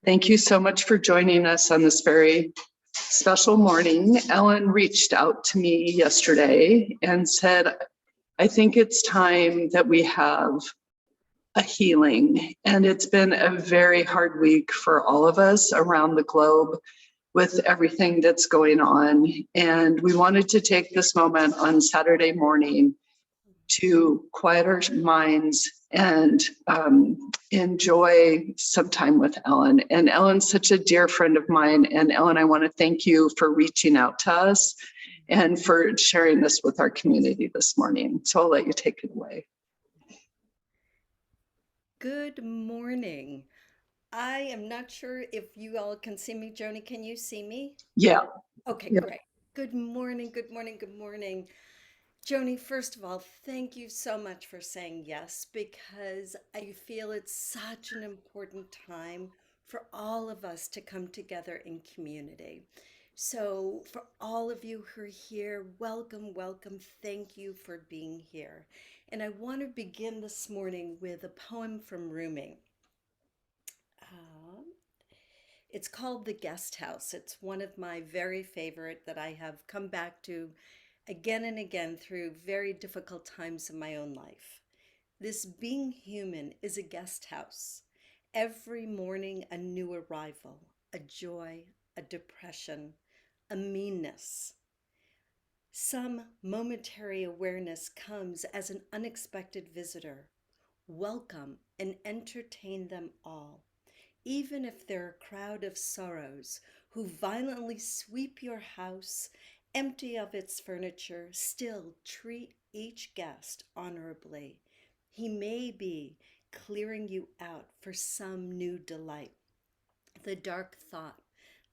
Thank you so much for joining us on this very special morning. Ellen reached out to me yesterday and said, I think it's time that we have a healing. And it's been a very hard week for all of us around the globe with everything that's going on. And we wanted to take this moment on Saturday morning to quiet our minds and enjoy some time with Ellen. And Ellen's such a dear friend of mine. And Ellen, I want to thank you for reaching out to us and for sharing this with our community this morning. So I'll let you take it away. Good morning. I am not sure if you all can see me. Joni, can you see me? Yeah. Okay, Yeah. great. Good morning, good morning, good morning. Joni, first of all, thank you so much for saying yes, because I feel it's such an important time for all of us to come together in community. So, for all of you who are here, welcome, welcome. Thank you for being here. And I want to begin this morning with a poem from Rumi. Um, it's called The Guest House. It's one of my very favorite that I have come back to again and again through very difficult times in my own life. This being human is a guest house. Every morning, a new arrival, a joy, a depression, a meanness. Some momentary awareness comes as an unexpected visitor. Welcome and entertain them all, even if they're a crowd of sorrows who violently sweep your house empty of its furniture. Still treat each guest honorably. He may be clearing you out for some new delight. The dark thought,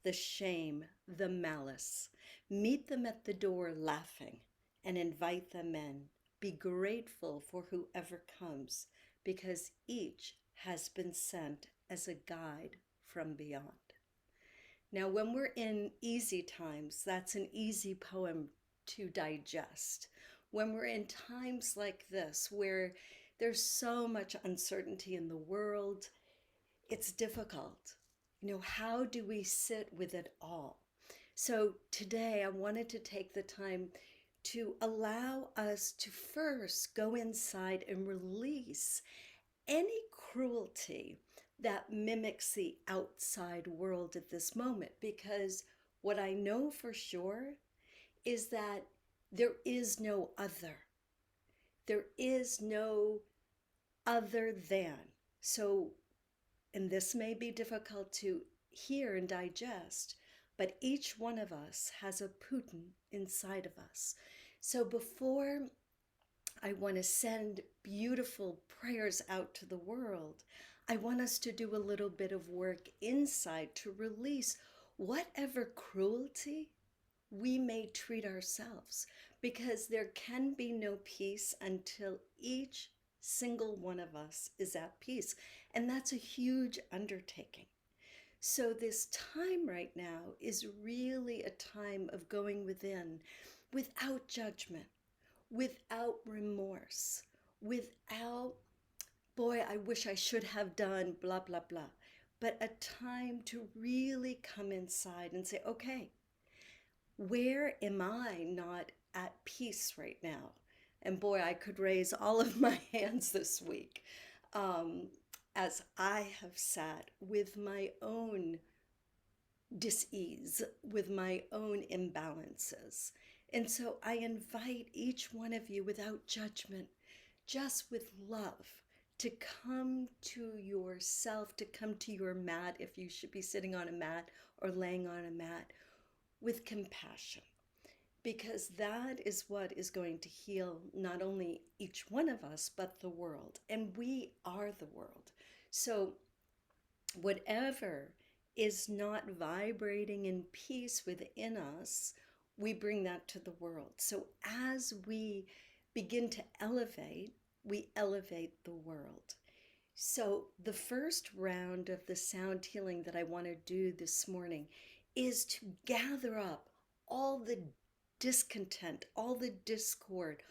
the shame, the malice. Meet them at the door laughing and invite them in. Be grateful for whoever comes, because each has been sent as a guide from beyond. Now, when we're in easy times, that's an easy poem to digest. When we're in times like this, where there's so much uncertainty in the world, it's difficult. How do we sit with it all? So today I wanted to take the time to allow us to first go inside and release any cruelty that mimics the outside world at this moment. Because what I know for sure is that there is no other. There is no other than. So, and this may be difficult to hear and digest, but each one of us has a Putin inside of us. So before I want to send beautiful prayers out to the world, I want us to do a little bit of work inside to release whatever cruelty we may treat ourselves, because there can be no peace until each single one of us is at peace. And that's a huge undertaking. So, this time right now is really a time of going within without judgment, without remorse, without, boy, I wish I should have done blah, blah, blah, but a time to really come inside and say, okay, where am I not at peace right now? And boy, I could raise all of my hands this week um, as I have sat with my own dis-ease, with my own imbalances. And so I invite each one of you without judgment, just with love, to come to yourself, to come to your mat, if you should be sitting on a mat or laying on a mat, with compassion, because that is what is going to heal not only each one of us, but the world. And we are the world. So, whatever is not vibrating in peace within us, we bring that to the world. So, as we begin to elevate, we elevate the world. So, the first round of the sound healing that I want to do this morning is to gather up all the discontent, all the discord,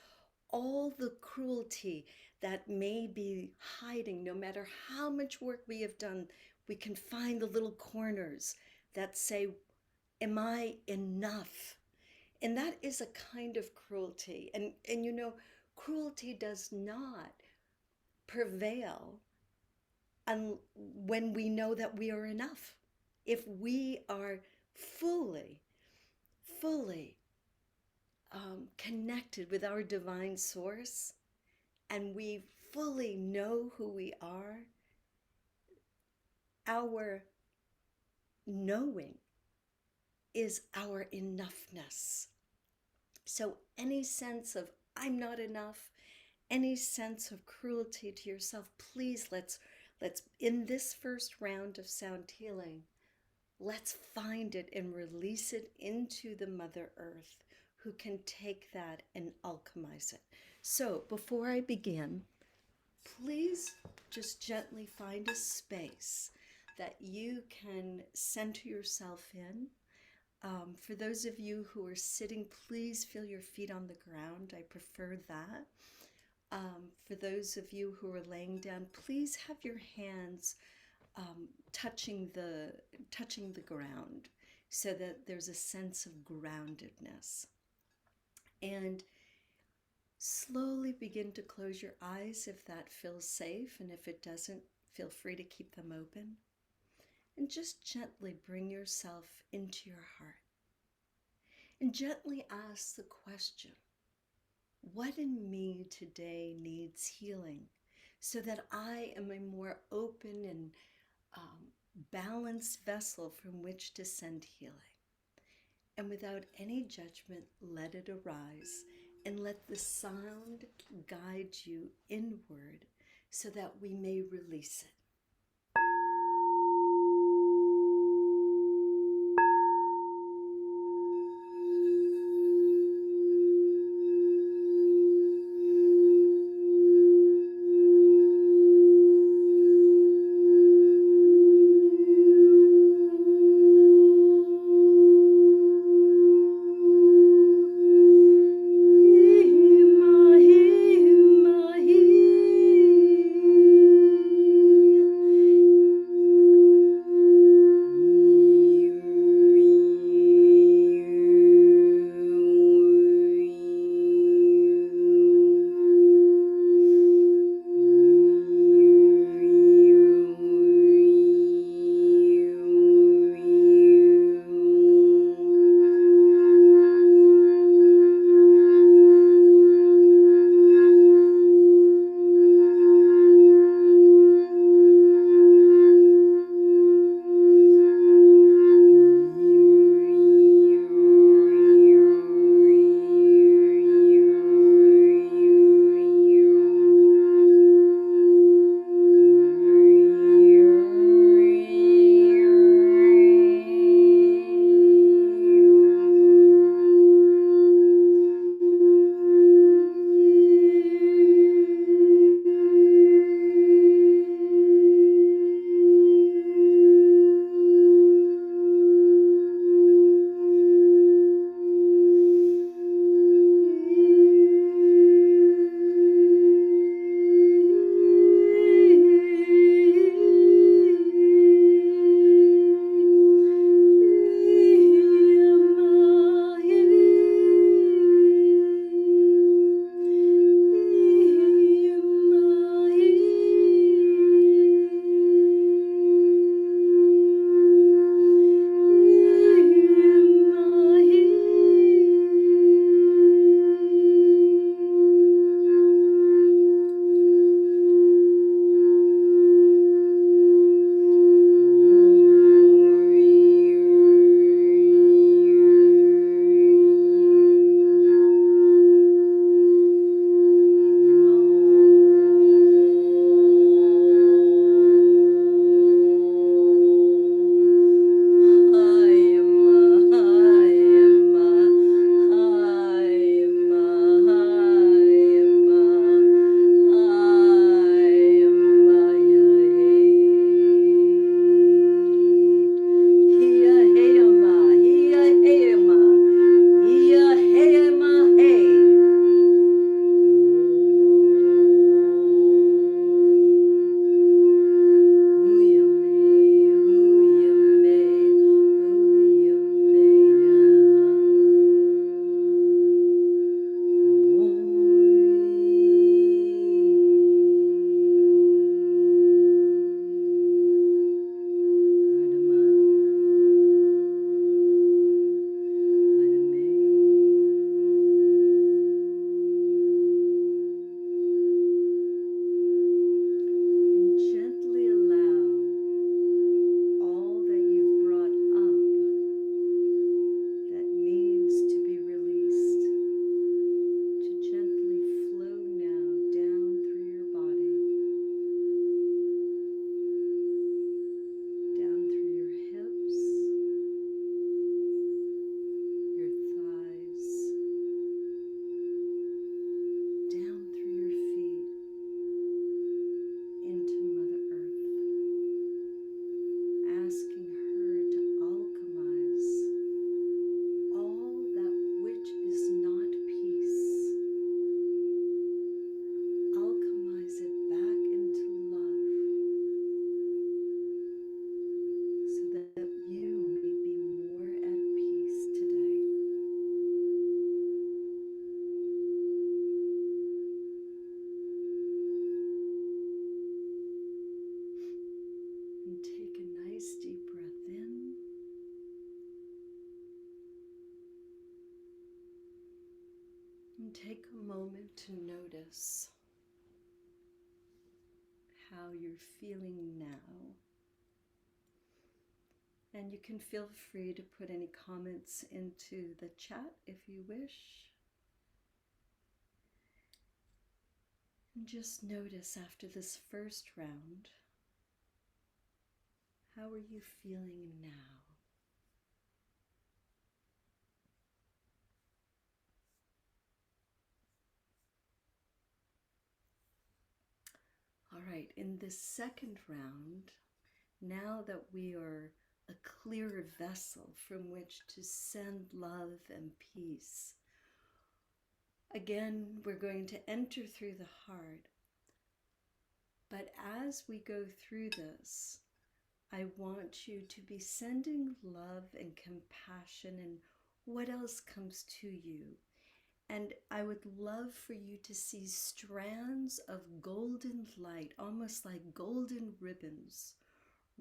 all the cruelty that may be hiding, no matter how much work we have done We can find the little corners that say, am I enough? And that is a kind of cruelty. And you know, cruelty does not prevail when we know that we are enough. If we are fully, fully connected with our divine source, and we fully know who we are, our knowing is our enoughness. So any sense of I'm not enough, any sense of cruelty to yourself, please let's in this first round of sound healing, let's find it and release it into the Mother Earth, who can take that and alchemize it. So before I begin, please just gently find a space that you can center yourself in. For those of you who are sitting, please feel your feet on the ground. I prefer that. For those of you who are laying down, please have your hands touching the ground so that there's a sense of groundedness. And slowly begin to close your eyes if that feels safe, and if it doesn't, feel free to keep them open. And just gently bring yourself into your heart. And gently ask the question, what in me today needs healing so that I am a more open and balanced vessel from which to send healing? And without any judgment, let it arise and let the sound guide you inward so that we may release it. take a moment to notice how you're feeling now. And you can feel free to put any comments into the chat if you wish. And just notice after this first round, how are you feeling now? All right, in this second round, now that we are a clearer vessel from which to send love and peace, again, we're going to enter through the heart. But as we go through this, I want you to be sending love and compassion and what else comes to you. And I would love for you to see strands of golden light, almost like golden ribbons,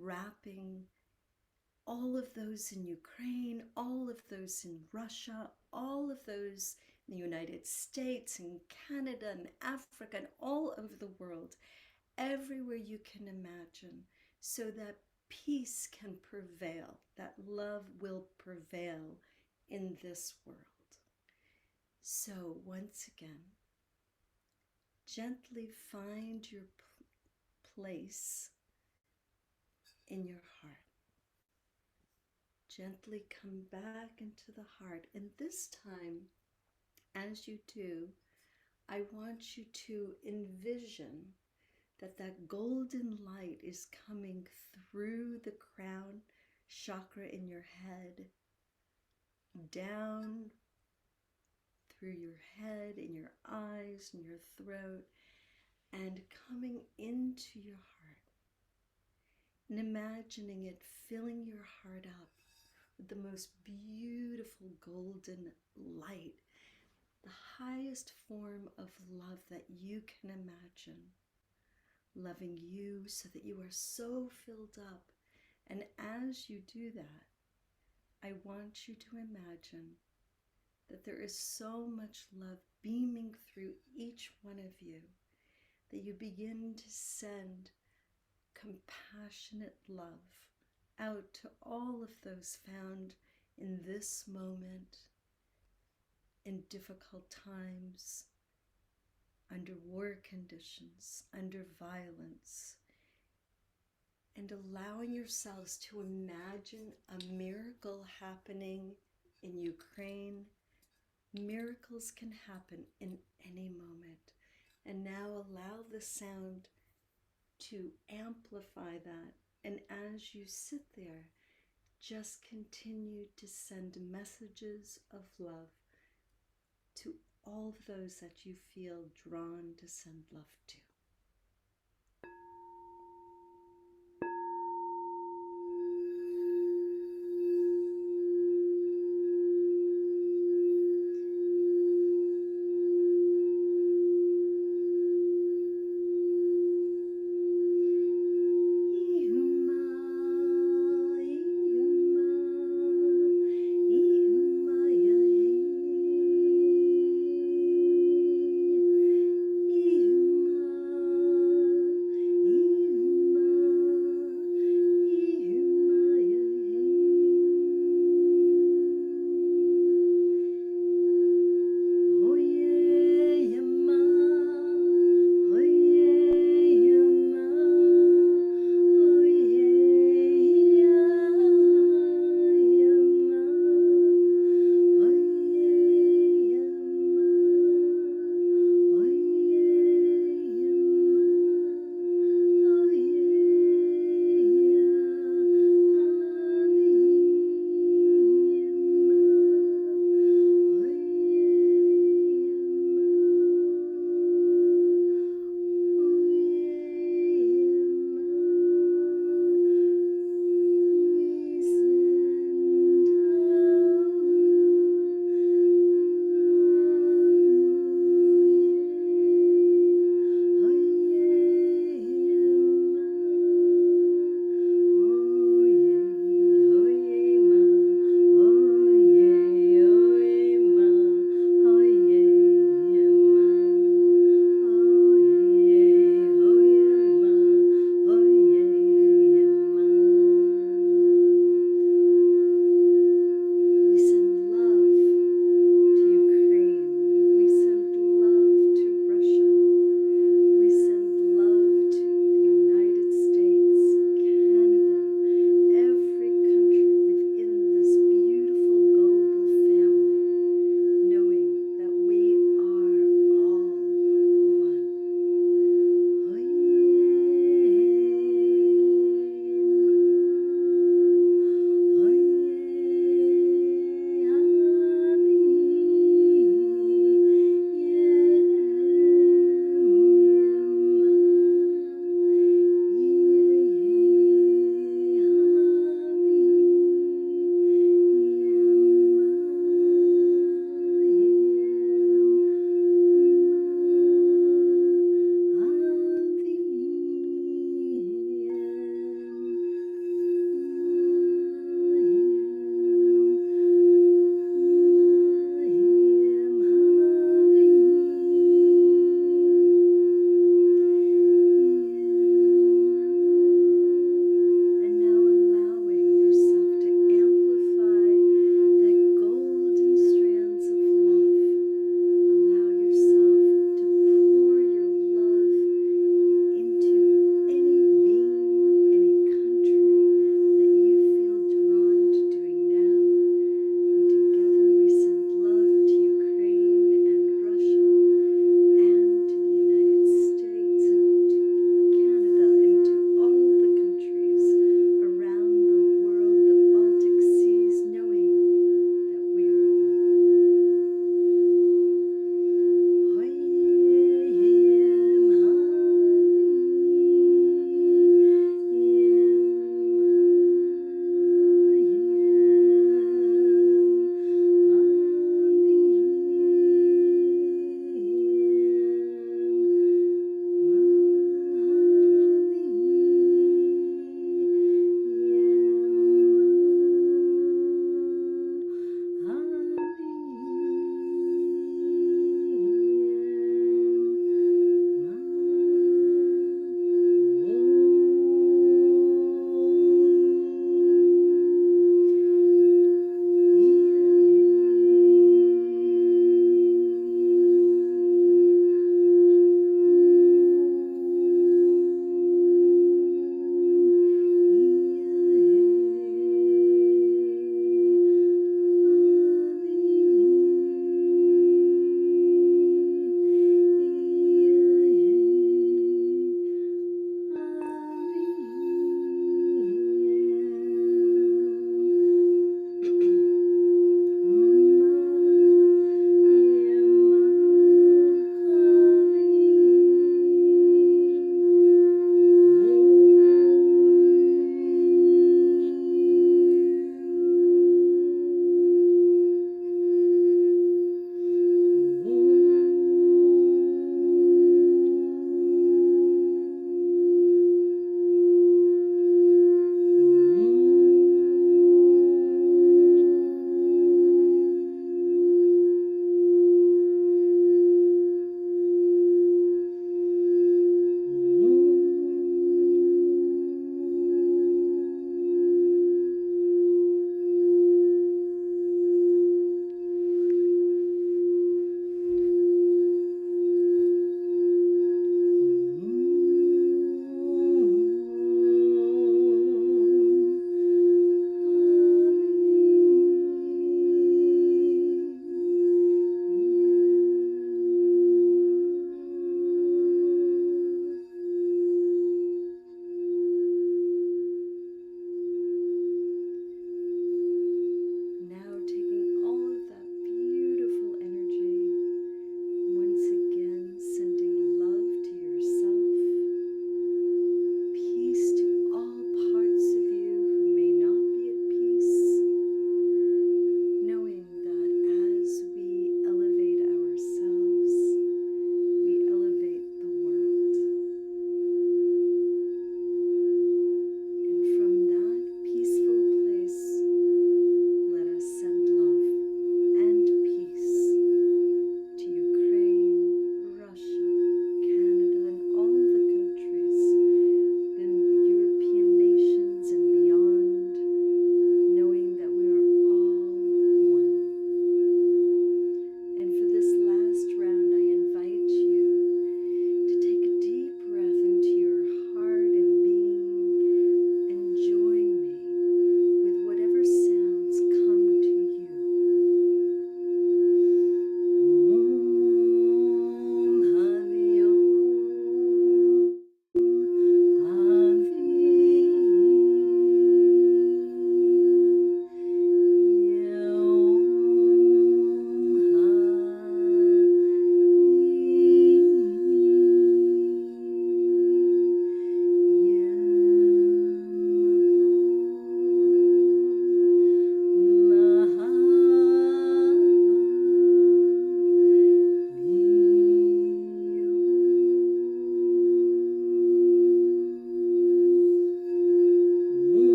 wrapping all of those in Ukraine, all of those in Russia, all of those in the United States and Canada and Africa and all over the world, everywhere you can imagine, so that peace can prevail, that love will prevail in this world. So once again, gently find your place in your heart. Gently come back into the heart. And this time, as you do, I want you to envision that golden light is coming through the crown chakra in your head, down through your head, in your eyes, in your throat, and coming into your heart. And imagining it filling your heart up with the most beautiful golden light, the highest form of love that you can imagine. Loving you so that you are so filled up. And as you do that, I want you to imagine that there is so much love beaming through each one of you that you begin to send compassionate love out to all of those found in this moment, in difficult times, under war conditions, under violence, and allowing yourselves to imagine a miracle happening in Ukraine. Miracles can happen in any moment. And now allow the sound to amplify that. And as you sit there, just continue to send messages of love to all of those that you feel drawn to send love to.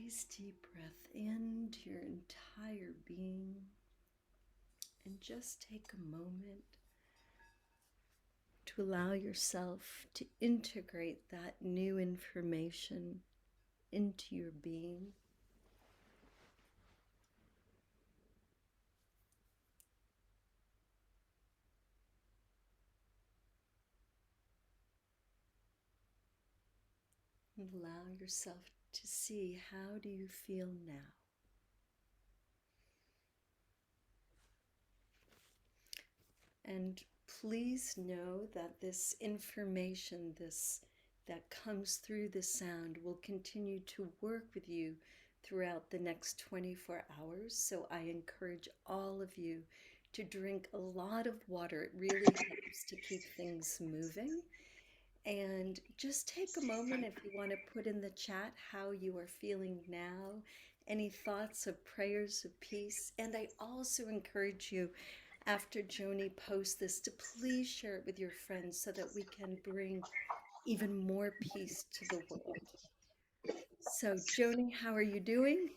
nice deep breath into your entire being. And just take a moment to allow yourself to integrate that new information into your being. And allow yourself to see, how do you feel now? And please know that this information, that comes through the sound, will continue to work with you throughout the next 24 hours. So I encourage all of you to drink a lot of water. It really helps to keep things moving. And just take a moment if you want to put in the chat how you are feeling now, any thoughts of prayers of peace. And I also encourage you, after Joni posts this, to please share it with your friends so that we can bring even more peace to the world. So Joni, how are you doing?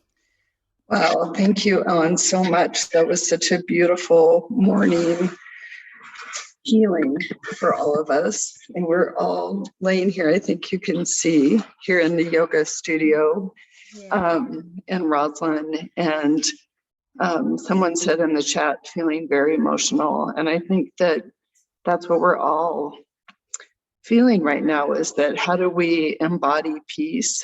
Wow, thank you, Ellen, so much. That was such a beautiful morning healing for all of us. And we're all laying here, I think you can see, here in the yoga studio in Roslyn. And someone said in the chat, feeling very emotional. And I think that that's what we're all feeling right now, is that how do we embody peace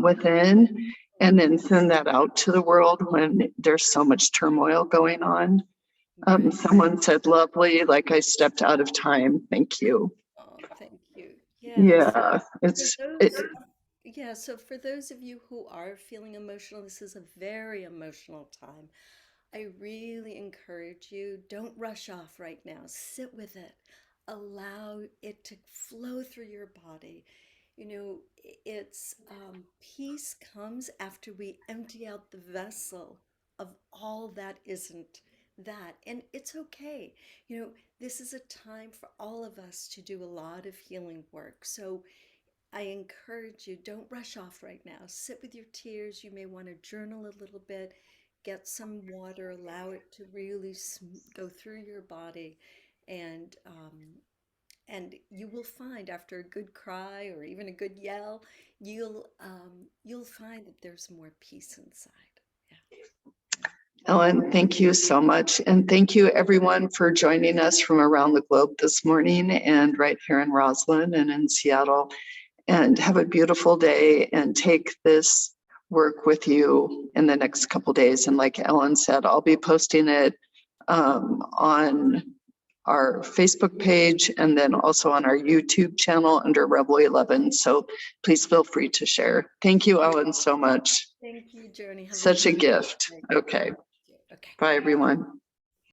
within and then send that out to the world when there's so much turmoil going on. Someone said, lovely, like I stepped out of time. Thank you. Oh, thank you. Yeah, So for those of you who are feeling emotional, this is a very emotional time. I really encourage you, don't rush off right now. Sit with it. Allow it to flow through your body. You know, it's peace comes after we empty out the vessel of all that isn't that. And it's okay. You know, this is a time for all of us to do a lot of healing work. So I encourage you, don't rush off right now. Sit with your tears. You may want to journal a little bit, get some water, allow it to really go through your body, and you will find, after a good cry or even a good yell, you'll find that there's more peace inside. Ellen, thank you so much. And thank you everyone for joining us from around the globe this morning and right here in Roslyn and in Seattle. And have a beautiful day and take this work with you in the next couple days. And like Ellen said, I'll be posting it on our Facebook page and then also on our YouTube channel under Rebel 11. So please feel free to share. Thank you, Ellen, so much. Thank you, Joni. Such a gift. Okay. Okay. Bye, everyone.